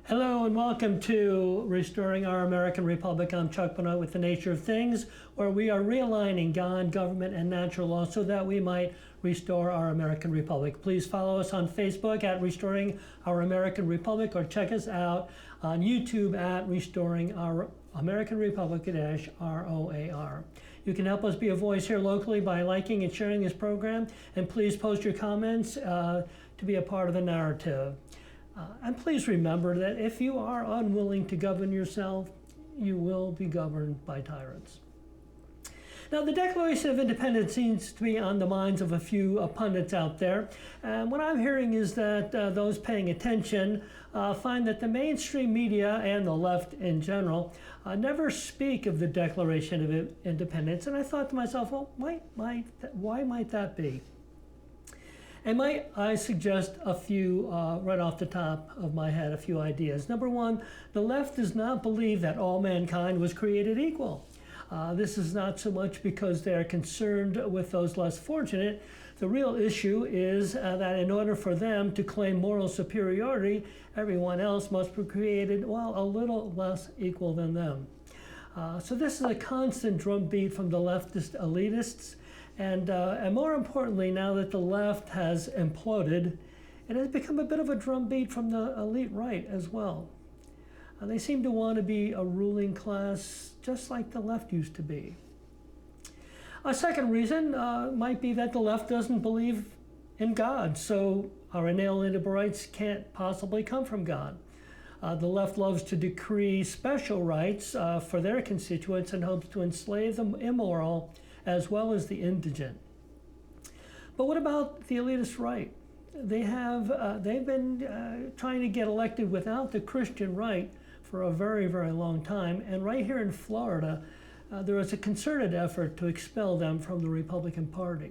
Hello and welcome to Restoring Our American Republic. I'm Chuck Benoit with The Nature of Things, where we are realigning God, government, and natural law so that we might restore our American Republic. Please follow us on Facebook at Restoring Our American Republic, or check us out on YouTube at Restoring Our American Republic -ROAR. You can help us be a voice here locally by liking and sharing this program, and please post your comments to be a part of the narrative. And please remember that if you are unwilling to govern yourself, you will be governed by tyrants. Now, the Declaration of Independence seems to be on the minds of a few pundits out there. And what I'm hearing is that those paying attention find that the mainstream media and the left in general never speak of the Declaration of Independence. And I thought to myself, well, why might that be? And might I suggest a few, right off the top of my head, a few ideas. Number one, the left does not believe that all mankind was created equal. This is not so much because they're concerned with those less fortunate. The real issue is that in order for them to claim moral superiority, everyone else must be created, well, a little less equal than them. So this is a constant drumbeat from the leftist elitists. And more importantly, now that the left has imploded, it has become a bit of a drumbeat from the elite right as well. They seem to want to be a ruling class just like the left used to be. A second reason might be that the left doesn't believe in God, so our inalienable rights can't possibly come from God. The left loves to decree special rights for their constituents and hopes to enslave the immoral as well as the indigent. But what about the elitist right? They've been trying to get elected without the Christian right for a very, very long time. And right here in Florida, there is a concerted effort to expel them from the Republican Party.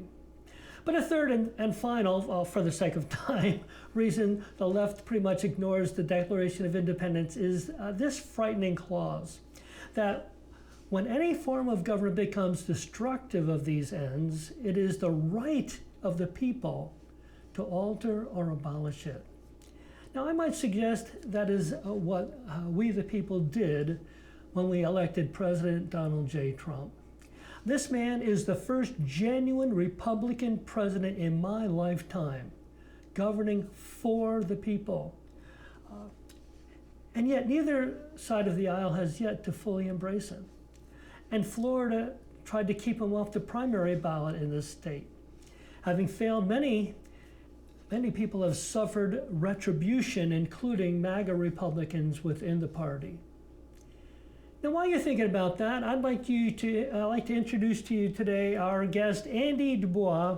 But a third and final, for the sake of time, reason the left pretty much ignores the Declaration of Independence is this frightening clause that when any form of government becomes destructive of these ends, it is the right of the people to alter or abolish it. Now, I might suggest that is what we the people did when we elected President Donald J. Trump. This man is the first genuine Republican president in my lifetime, governing for the people. And yet neither side of the aisle has yet to fully embrace him. And Florida tried to keep him off the primary ballot in this state. Having failed, many people have suffered retribution, including MAGA Republicans within the party. Now, while you're thinking about that, I'd like to introduce to you today our guest, Andy Dubois,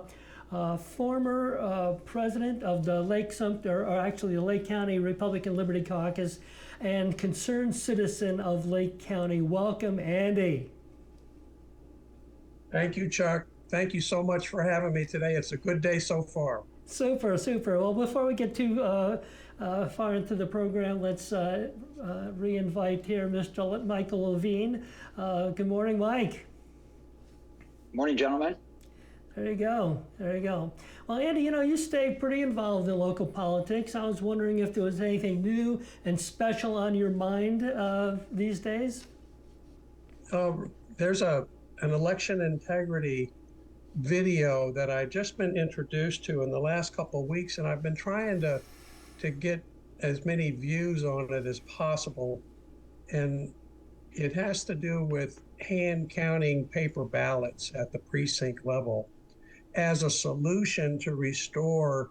former president of the Lake Sumter, or actually the Lake County Republican Liberty Caucus, and concerned citizen of Lake County. Welcome, Andy. Thank you, Chuck. Thank you so much for having me today. It's a good day so far. Super, super. Well, before we get too far into the program, let's re-invite here Mr. Michael Levine. Good morning, Mike. Morning, gentlemen. There you go. There you go. Well, Andy, you stay pretty involved in local politics. I was wondering if there was anything new and special on your mind these days? There's an election integrity video that I've just been introduced to in the last couple of weeks, and I've been trying to get as many views on it as possible. And it has to do with hand counting paper ballots at the precinct level as a solution to restore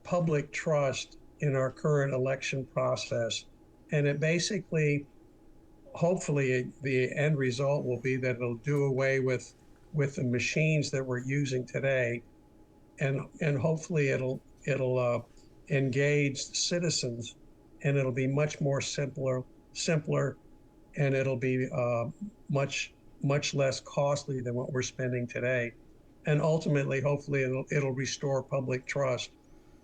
public trust in our current election process. And it basically, hopefully the end result will be that it'll do away with the machines that we're using today, and hopefully it'll engage citizens, and it'll be much more simpler, and it'll be much less costly than what we're spending today, and ultimately, hopefully, it'll restore public trust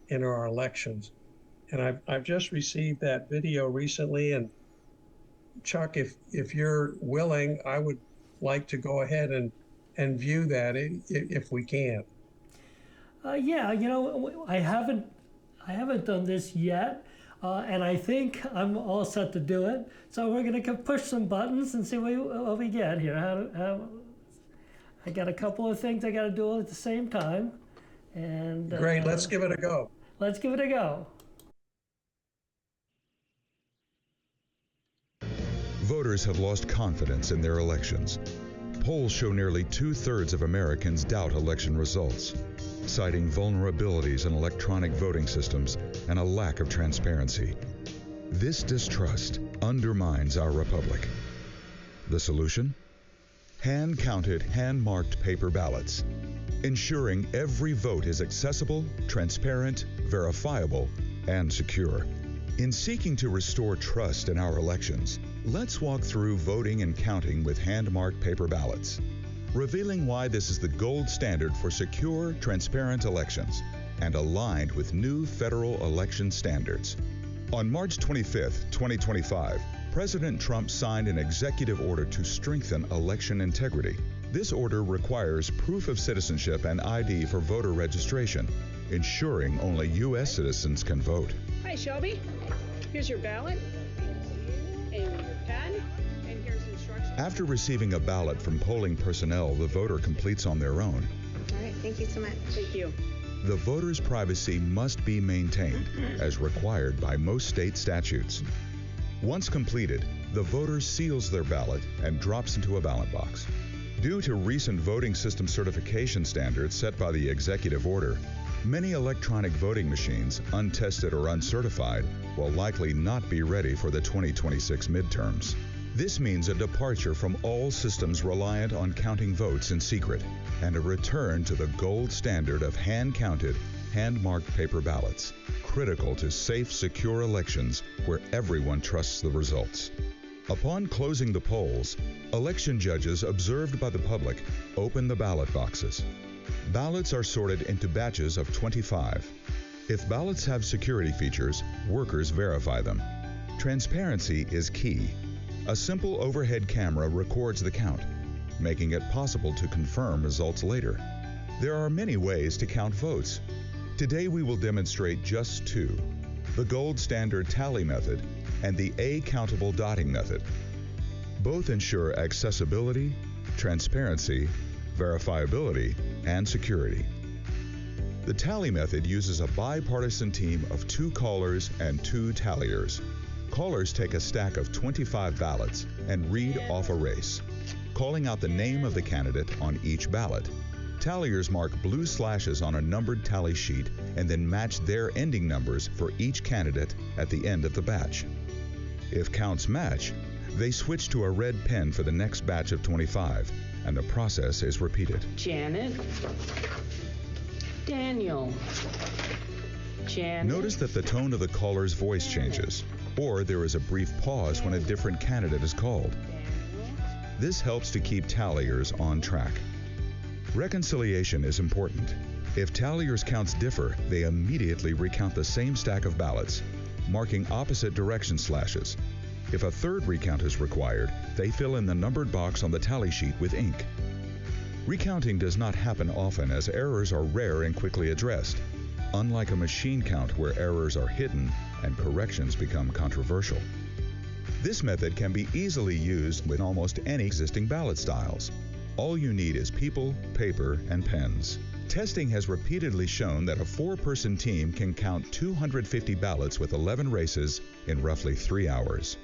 in our elections. And I've just received that video recently, and Chuck, if you're willing, I would like to go ahead and view that if we can. Yeah, I haven't done this yet. And I think I'm all set to do it. So we're going to push some buttons and see what we get here. I got a couple of things I got to do at the same time. And Great, let's give it a go. Let's give it a go. Voters have lost confidence in their elections. Polls show nearly 2/3 of Americans doubt election results, citing vulnerabilities in electronic voting systems and a lack of transparency. This distrust undermines our republic. The solution? Hand-counted, hand-marked paper ballots, ensuring every vote is accessible, transparent, verifiable, and secure. In seeking to restore trust in our elections, let's walk through voting and counting with hand-marked paper ballots, revealing why this is the gold standard for secure, transparent elections and aligned with new federal election standards. On March 25, 2025, President Trump signed an executive order to strengthen election integrity. This order requires proof of citizenship and ID for voter registration, ensuring only U.S. citizens can vote. Hi, Shelby. Here's your ballot and your pen, and here's instructions. After receiving a ballot from polling personnel, the voter completes on their own. All right, thank you so much. Thank you. The voter's privacy must be maintained, as required by most state statutes. Once completed, the voter seals their ballot and drops into a ballot box. Due to recent voting system certification standards set by the executive order, many electronic voting machines, untested or uncertified, will likely not be ready for the 2026 midterms. This means a departure from all systems reliant on counting votes in secret, and a return to the gold standard of hand-counted, hand-marked paper ballots, critical to safe, secure elections where everyone trusts the results. Upon closing the polls, election judges observed by the public open the ballot boxes. Ballots are sorted into batches of 25. If ballots have security features, workers verify them. Transparency is key. A simple overhead camera records the count, making it possible to confirm results later. There are many ways to count votes. Today we will demonstrate just two: the gold standard tally method and the A-countable dotting method. Both ensure accessibility, transparency, verifiability, and security. The tally method uses a bipartisan team of 2 callers and 2 talliers. Callers take a stack of 25 ballots and read off a race, calling out the name of the candidate on each ballot. Talliers mark blue slashes on a numbered tally sheet and then match their ending numbers for each candidate at the end of the batch. If counts match, they switch to a red pen for the next batch of 25, and the process is repeated. Janet. Daniel. Janet. Notice that the tone of the caller's voice changes, or there is a brief pause when a different candidate is called. This helps to keep talliers on track. Reconciliation is important. If talliers' counts differ, they immediately recount the same stack of ballots, marking opposite direction slashes. If a third recount is required, they fill in the numbered box on the tally sheet with ink. Recounting does not happen often, as errors are rare and quickly addressed, unlike a machine count where errors are hidden and corrections become controversial. This method can be easily used with almost any existing ballot styles. All you need is people, paper, and pens. Testing has repeatedly shown that a 4-person team can count 250 ballots with 11 races in roughly 3 hours.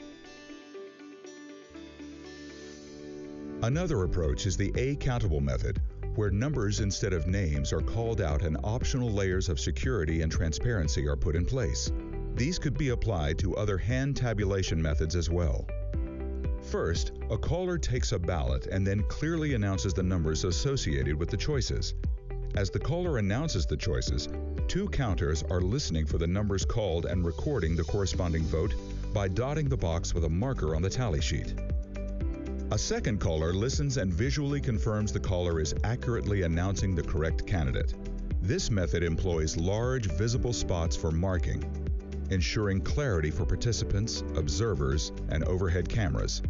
Another approach is the A-countable method, where numbers instead of names are called out and optional layers of security and transparency are put in place. These could be applied to other hand tabulation methods as well. First, a caller takes a ballot and then clearly announces the numbers associated with the choices. As the caller announces the choices, 2 counters are listening for the numbers called and recording the corresponding vote by dotting the box with a marker on the tally sheet. A second caller listens and visually confirms the caller is accurately announcing the correct candidate. This method employs large, visible spots for marking, ensuring clarity for participants, observers, and overhead cameras.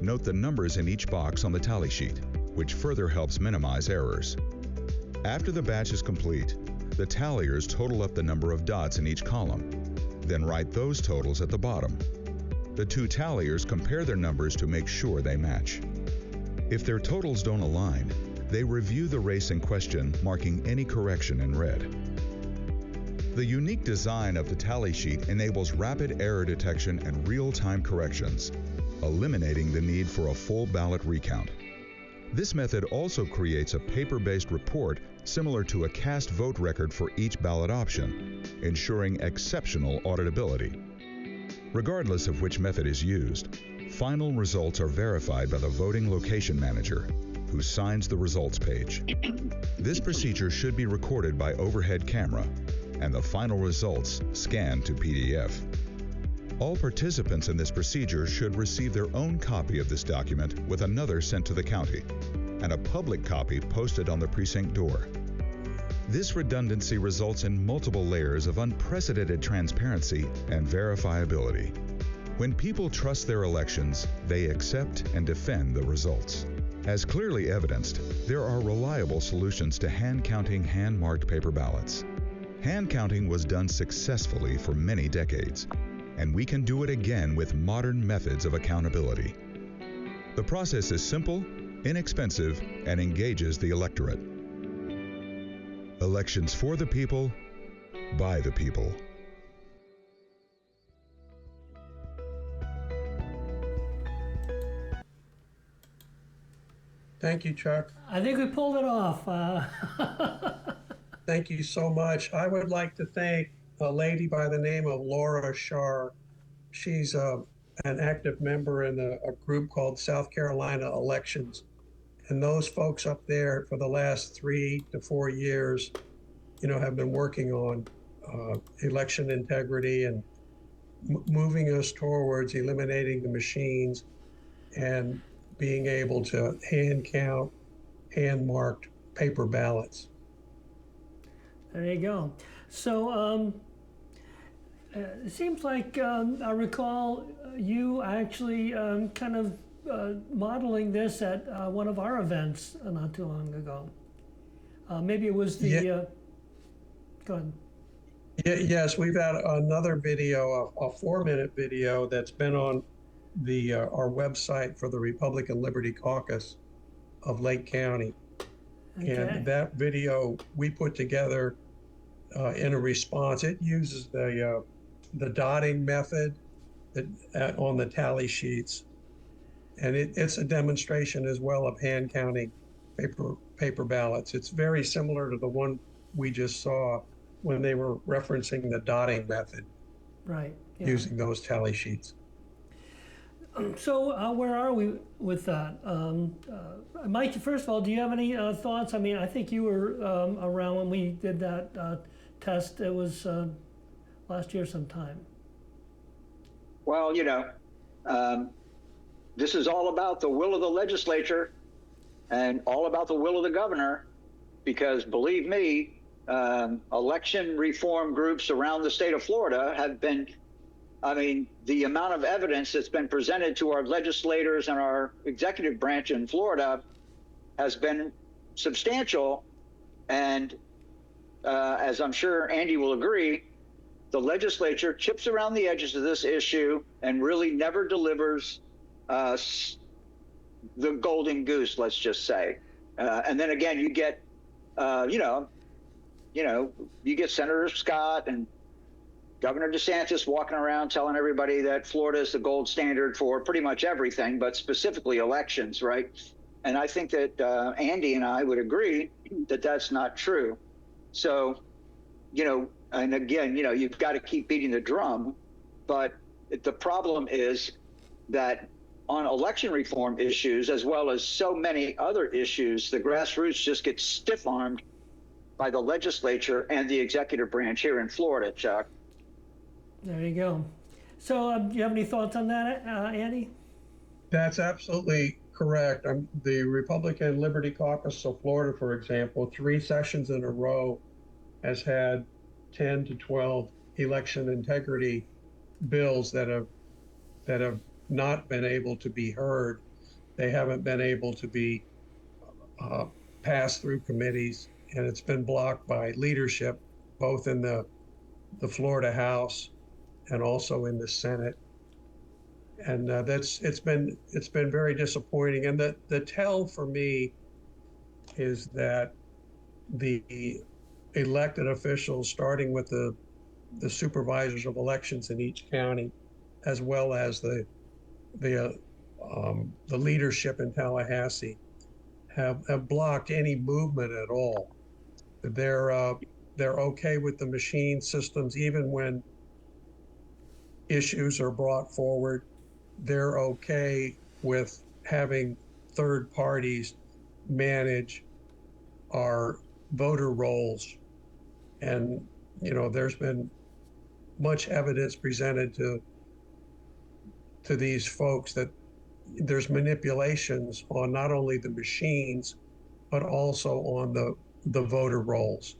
Note the numbers in each box on the tally sheet, which further helps minimize errors. After the batch is complete, the talliers total up the number of dots in each column. then write those totals at the bottom. The two talliers compare their numbers to make sure they match. If their totals don't align, they review the race in question, marking any correction in red. The unique design of the tally sheet enables rapid error detection and real-time corrections, eliminating the need for a full ballot recount. This method also creates a paper-based report similar to a cast vote record for each ballot option, ensuring exceptional auditability. Regardless of which method is used, final results are verified by the voting location manager, who signs the results page. This procedure should be recorded by overhead camera, and the final results scanned to PDF. All participants in this procedure should receive their own copy of this document with another sent to the county, and a public copy posted on the precinct door. This redundancy results in multiple layers of unprecedented transparency and verifiability. When people trust their elections, they accept and defend the results. As clearly evidenced, there are reliable solutions to hand-counting hand-marked paper ballots. Hand counting was done successfully for many decades, and we can do it again with modern methods of accountability. The process is simple, inexpensive, and engages the electorate. Elections for the people, by the people. Thank you, Chuck. I think we pulled it off. Thank you so much. I would like to thank a lady by the name of Laura Shar. She's an active member in a group called South Carolina Elections. And those folks up there for the last 3 to 4 years, have been working on election integrity and moving us towards eliminating the machines and being able to hand count hand-marked paper ballots. There you go. So it seems like I recall you actually kind of modeling this at one of our events not too long ago. Maybe it was the. Yeah. Go ahead. Yes, we've had another video, a 4-minute video that's been on our website for the Republican Liberty Caucus of Lake County. Okay. And that video we put together in a response. It uses the dotting method on the tally sheets, and it's a demonstration as well of hand counting paper ballots. It's very similar to the one we just saw when they were referencing the dotting method, Right. Yeah. using those tally sheets. So where are we with that? Mike, first of all, do you have any thoughts? I mean, I think you were around when we did that test. It was last year sometime. Well, this is all about the will of the legislature and all about the will of the governor, because believe me, election reform groups around the state of Florida have been, the amount of evidence that's been presented to our legislators and our executive branch in Florida has been substantial. And as I'm sure Andy will agree, the legislature chips around the edges of this issue and really never delivers the golden goose, let's just say. And then again, you get, you get Senator Scott and Governor DeSantis walking around telling everybody that Florida is the gold standard for pretty much everything, but specifically elections, right? And I think that Andy and I would agree that that's not true. So, and again, you've got to keep beating the drum, but the problem is that on election reform issues, as well as so many other issues, the grassroots just get stiff-armed by the legislature and the executive branch here in Florida, Chuck. There you go. So do you have any thoughts on that, Andy? That's absolutely correct. The Republican Liberty Caucus of Florida, for example, 3 sessions in a row has had 10 to 12 election integrity bills that have not been able to be heard. They haven't been able to be passed through committees, and it's been blocked by leadership, both in the Florida House and also in the Senate. And it's been very disappointing. And the tell for me is that the elected officials, starting with the supervisors of elections in each county, as well as the leadership in Tallahassee, have blocked any movement at all. They're okay with the machine systems, even when issues are brought forward. They're okay with having third parties manage our voter rolls. And, there's been much evidence presented to these folks that there's manipulations on not only the machines, but also on the voter rolls.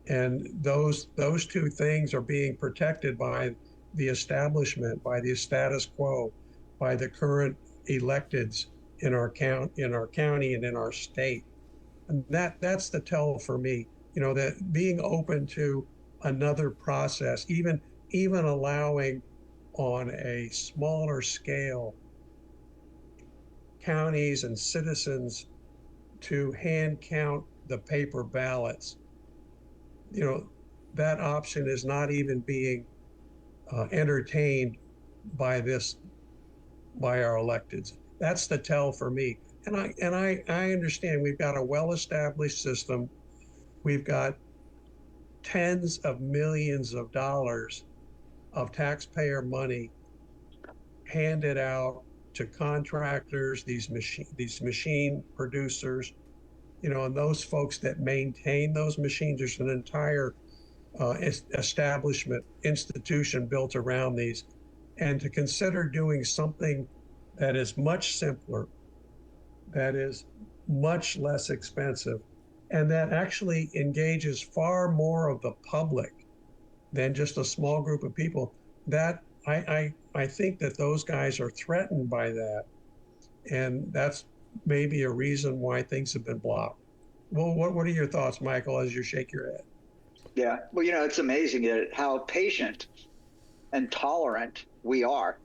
And those two things are being protected by the establishment, by the status quo, by the current electeds in our county and in our state. And that's the tell for me, that being open to another process, even allowing on a smaller scale counties and citizens to hand count the paper ballots. That option is not even being entertained by our electeds. That's the tell for me. And I understand we've got a well-established system. We've got tens of millions of dollars of taxpayer money handed out to contractors, these machine producers, and those folks that maintain those machines. There's an entire establishment, institution built around these. And to consider doing something that is much simpler, that is much less expensive, and that actually engages far more of the public than just a small group of people, that I think that those guys are threatened by that. And that's maybe a reason why things have been blocked. Well, what are your thoughts, Michael, as you shake your head? Yeah, well, it's amazing how patient and tolerant we are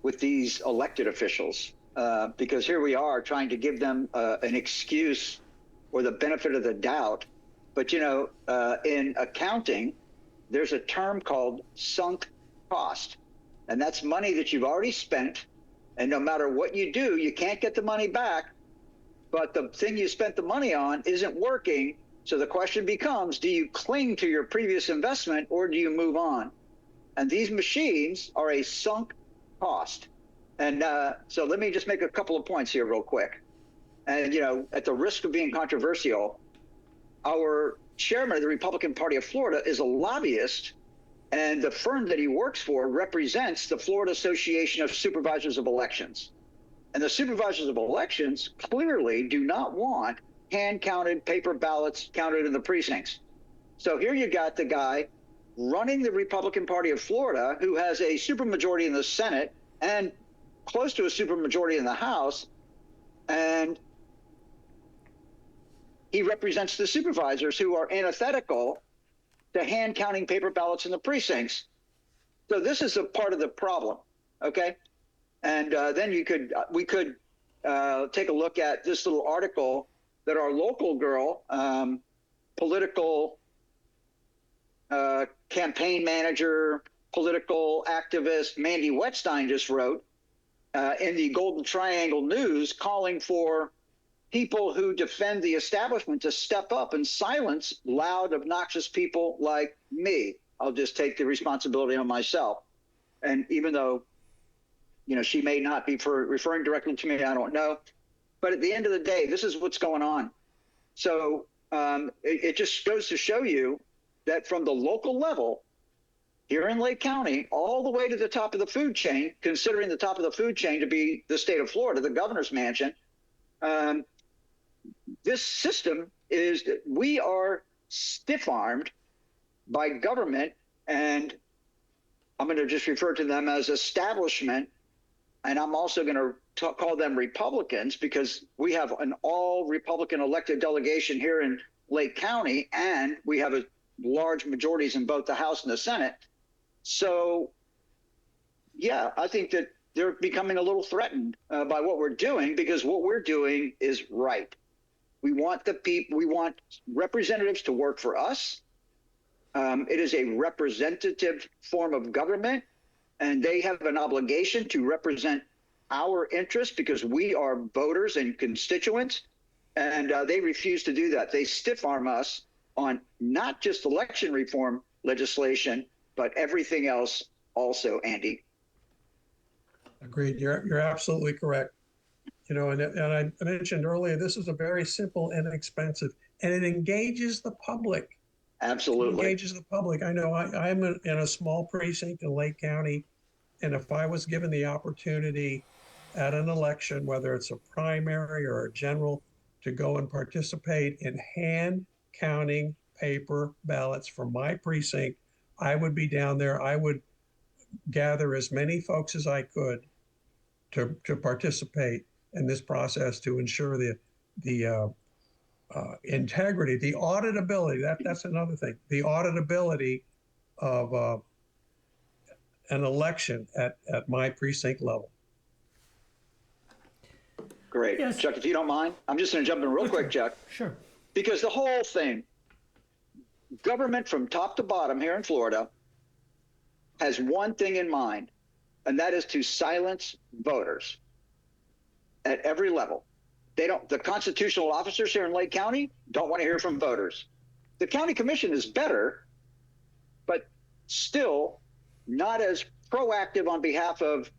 with these elected officials, because here we are trying to give them an excuse or the benefit of the doubt. But, in accounting, there's a term called sunk cost, and that's money that you've already spent. And no matter what you do, you can't get the money back. But the thing you spent the money on isn't working. So the question becomes, do you cling to your previous investment or do you move on? And these machines are a sunk cost. And so let me just make a couple of points here real quick. And, at the risk of being controversial, our chairman of the Republican Party of Florida is a lobbyist, and the firm that he works for represents the Florida Association of Supervisors of Elections. And the supervisors of elections clearly do not want hand-counted paper ballots counted in the precincts. So here you got the guy running the Republican Party of Florida, who has a supermajority in the Senate and close to a supermajority in the House, and he represents the supervisors who are antithetical to hand-counting paper ballots in the precincts. So this is a part of the problem, okay? And then we could take a look at this little article that our local girl, political campaign manager, political activist Mandy Wetstein just wrote in the Golden Triangle News, calling for people who defend the establishment to step up and silence loud, obnoxious people like me. I'll just take the responsibility on myself. And even though, she may not be referring directly to me, I don't know. But at the end of the day, this is what's going on. So it just goes to show you that from the local level here in Lake County, all the way to the top of the food chain, considering the top of the food chain to be the state of Florida, the governor's mansion, this system is that we are stiff-armed by government, and I'm going to just refer to them as establishment, and I'm also going to call them Republicans, because we have an all-Republican elected delegation here in Lake County, and we have large majorities in both the House and the Senate. So, yeah, I think that they're becoming a little threatened by what we're doing, because what we're doing is right. We want we want representatives to work for us. It is a representative form of government, and they have an obligation to represent our interests because we are voters and constituents, and they refuse to do that. They stiff arm us on not just election reform legislation, but everything else also, Andy. Agreed. You're absolutely correct. You know, and I mentioned earlier, this is a very simple, inexpensive, and it engages the public. Absolutely. It engages the public. I know I'm in a small precinct in Lake County, and if I was given the opportunity at an election, whether it's a primary or a general, to go and participate in hand counting paper ballots for my precinct, I would be down there. I would gather as many folks as I could to participate in this process to ensure the integrity, the auditability. That's another thing. The auditability of an election at my precinct level. Great. Yes. Chuck, if you don't mind, I'm just going to jump in real quick, Chuck. Sure. Because the whole thing, government from top to bottom here in Florida, has one thing in mind, and that is to silence voters at every level. The constitutional officers here in Lake County don't want to hear from voters. The county commission is better, but still not as proactive on behalf of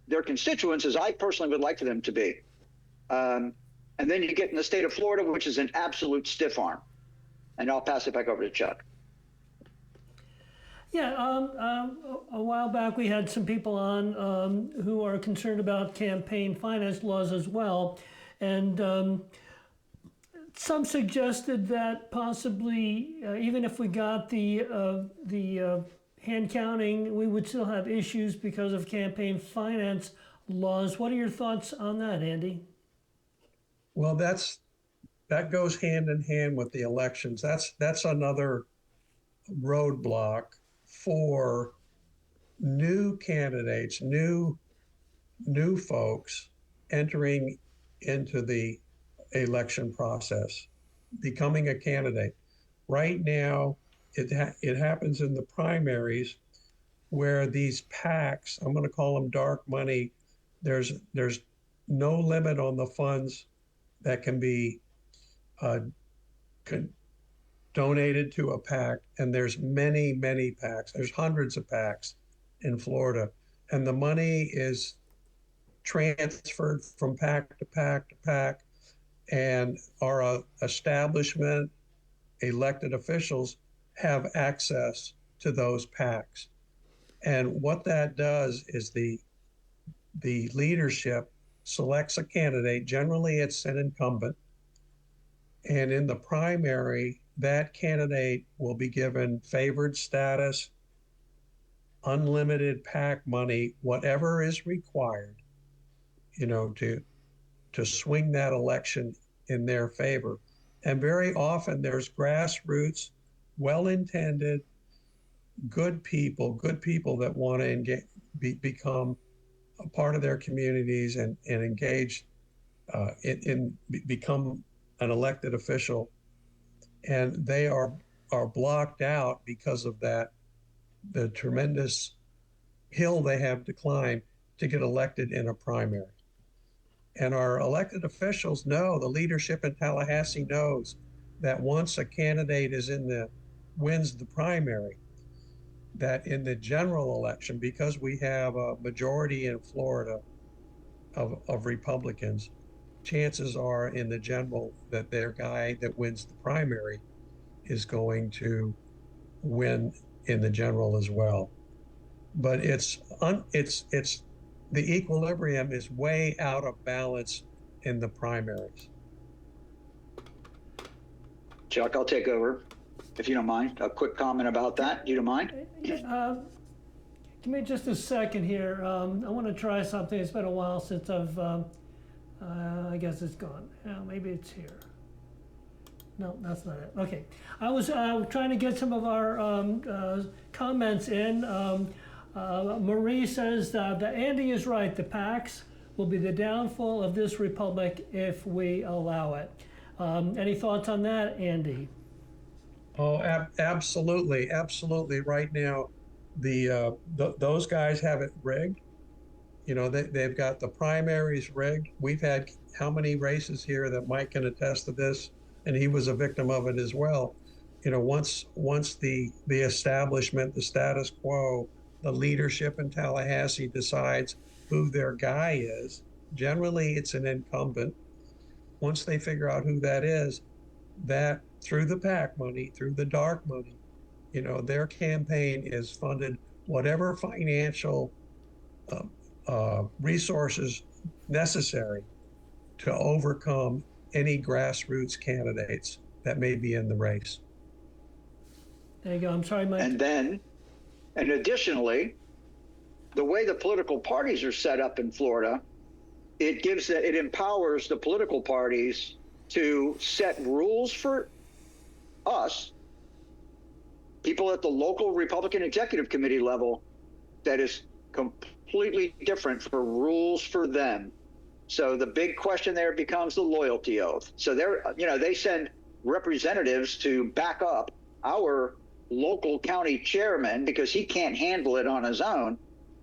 their constituents as I personally would like for them to be. And then you get in the state of Florida, which is an absolute stiff arm. And I'll pass it back over to Chuck. Yeah, a while back we had some people on who are concerned about campaign finance laws as well, and some suggested that possibly even if we got the hand counting, we would still have issues because of campaign finance laws. What are your thoughts on that, Andy? Well, that goes hand in hand with the elections. That's another roadblock for new candidates, new folks entering into the election process, becoming a candidate. Right now, it happens in the primaries where these PACs, I'm going to call them dark money, there's no limit on the funds that can be donated to a PAC, and there's many PACs. There's hundreds of PACs in Florida, and the money is transferred from PAC to PAC to PAC, and our establishment, elected officials have access to those PACs. And what that does is the leadership selects a candidate. Generally, it's an incumbent. And in the primary, that candidate will be given favored status, unlimited PAC money, whatever is required, to swing that election in their favor. And very often there's grassroots, well-intended, good people that want to become a part of their communities and engage become an elected official. And they are blocked out because of that, the tremendous hill they have to climb to get elected in a primary. And our elected officials know, the leadership in Tallahassee knows that once a candidate wins the primary, that in the general election, because we have a majority in Florida of Republicans, chances are in the general that their guy that wins the primary is going to win in the general as well. But it's the equilibrium is way out of balance in the primaries. Chuck, I'll take over, if you don't mind. A quick comment about that. You don't mind? Give me just a second here. I want to try something. It's been a while since I guess it's gone. Maybe it's here. No, that's not it. Okay. I was trying to get some of our comments in. Marie says that Andy is right. The PACs will be the downfall of this republic if we allow it. Any thoughts on that, Andy? Oh, absolutely, absolutely. Right now, those guys have it rigged. You know, they've got the primaries rigged. We've had how many races here that Mike can attest to this, and he was a victim of it as well. You know, once the establishment, the status quo, the leadership in Tallahassee decides who their guy is, generally it's an incumbent. Once they figure out who that is, that through the PAC money, through the dark money, you know, their campaign is funded whatever financial resources necessary to overcome any grassroots candidates that may be in the race. There you go. I'm sorry, Mike. And additionally, the way the political parties are set up in Florida, it empowers the political parties to set rules for us, people at the local Republican Executive Committee level, that is completely different for rules for them. So the big question there becomes the loyalty oath. So they send representatives to back up our local county chairman because he can't handle it on his own.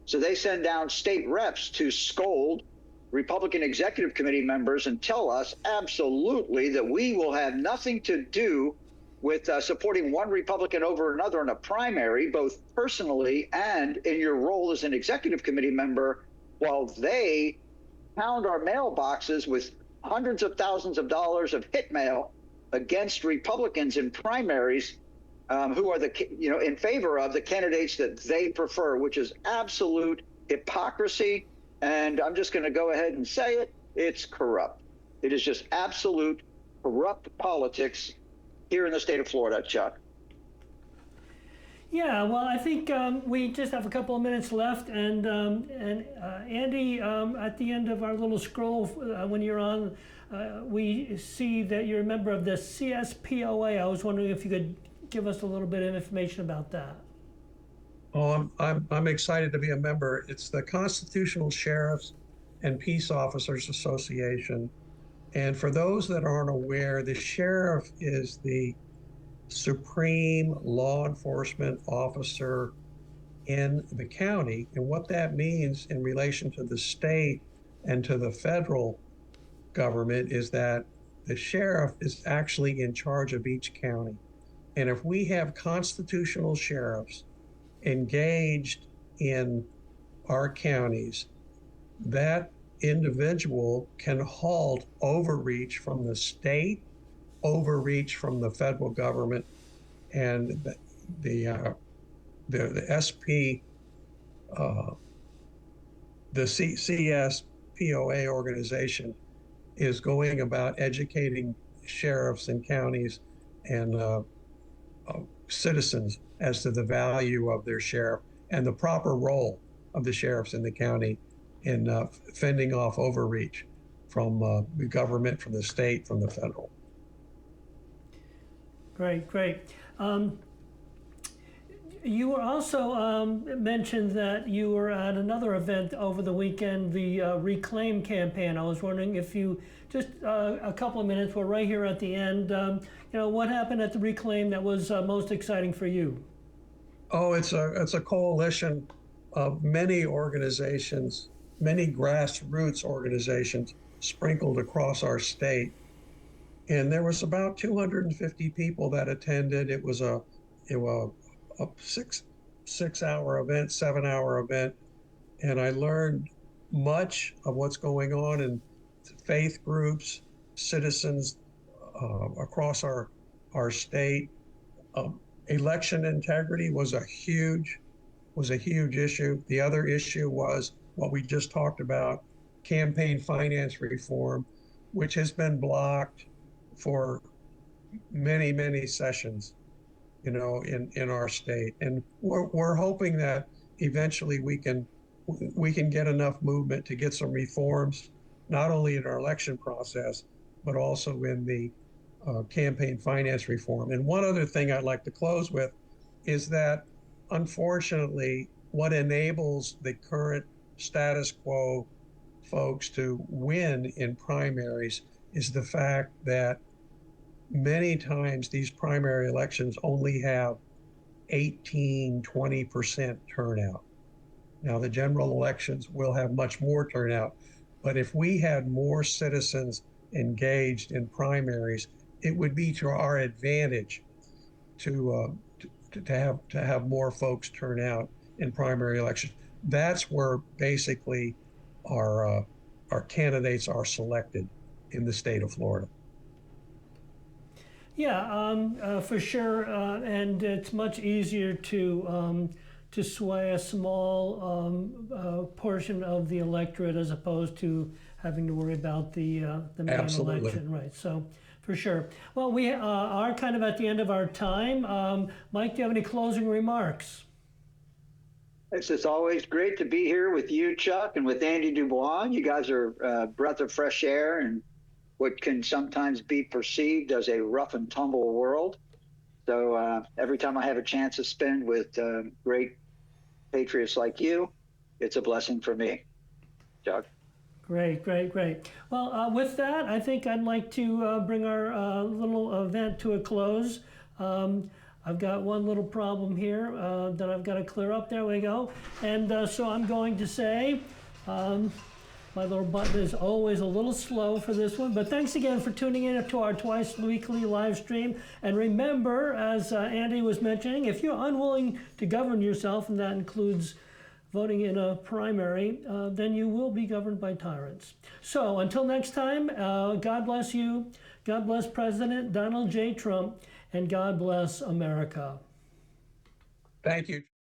So they send down state reps to scold Republican Executive Committee members and tell us absolutely that we will have nothing to do with supporting one Republican over another in a primary, both personally and in your role as an Executive Committee member, while they pound our mailboxes with hundreds of thousands of dollars of hit mail against Republicans in primaries who are in favor of the candidates that they prefer, which is absolute hypocrisy. And I'm just going to go ahead and say it. It's corrupt. It is just absolute corrupt politics here in the state of Florida, Chuck. Yeah, well, I think we just have a couple of minutes left, and Andy, at the end of our little scroll, when you're on, we see that you're a member of the CSPOA. I was wondering if you could give us a little bit of information about that. Oh, I'm excited to be a member. It's the Constitutional Sheriffs and Peace Officers Association. And for those that aren't aware, the sheriff is the supreme law enforcement officer in the county. And what that means in relation to the state and to the federal government is that the sheriff is actually in charge of each county. And if we have constitutional sheriffs engaged in our counties, that individual can halt overreach from the state, overreach from the federal government, and the SP, the CSPOA organization is going about educating sheriffs and counties and citizens as to the value of their sheriff and the proper role of the sheriffs in the county in fending off overreach from the government, from the state, from the federal. Great, great. You were also mentioned that you were at another event over the weekend, the Reclaim campaign. I was wondering if you, just a couple of minutes, we're right here at the end. What happened at the Reclaim that was most exciting for you? Oh, it's a coalition of many organizations, many grassroots organizations sprinkled across our state. And there was about 250 people that attended. It was a 6-hour event, 7-hour event. And I learned much of what's going on in faith groups, citizens across our state. Election integrity was a huge issue. The other issue was what we just talked about, campaign finance reform, which has been blocked for many, many sessions, in our state. And we're hoping that eventually we can get enough movement to get some reforms, not only in our election process, but also in the campaign finance reform. And one other thing I'd like to close with is that, unfortunately, what enables the current status quo folks to win in primaries is the fact that many times these primary elections only have 18, 20% turnout. Now, the general elections will have much more turnout, but if we had more citizens engaged in primaries, it would be to our advantage to have more folks turn out in primary elections. That's where basically our candidates are selected in the state of Florida. Yeah, for sure, and it's much easier to sway a small portion of the electorate as opposed to having to worry about the main Absolutely. election, right? So, for sure. Well, we are kind of at the end of our time. Mike, do you have any closing remarks? It's always great to be here with you, Chuck, and with Andy Dubois. You guys are a breath of fresh air in what can sometimes be perceived as a rough and tumble world. So every time I have a chance to spend with great patriots like you, it's a blessing for me, Chuck. Great, great, great. Well, with that, I think I'd like to bring our little event to a close. I've got one little problem here that I've got to clear up. There we go. And so I'm going to say, my little button is always a little slow for this one, but thanks again for tuning in to our twice weekly live stream. And remember, as Andy was mentioning, if you're unwilling to govern yourself, and that includes voting in a primary, then you will be governed by tyrants. So until next time, God bless you, God bless President Donald J. Trump, and God bless America. Thank you.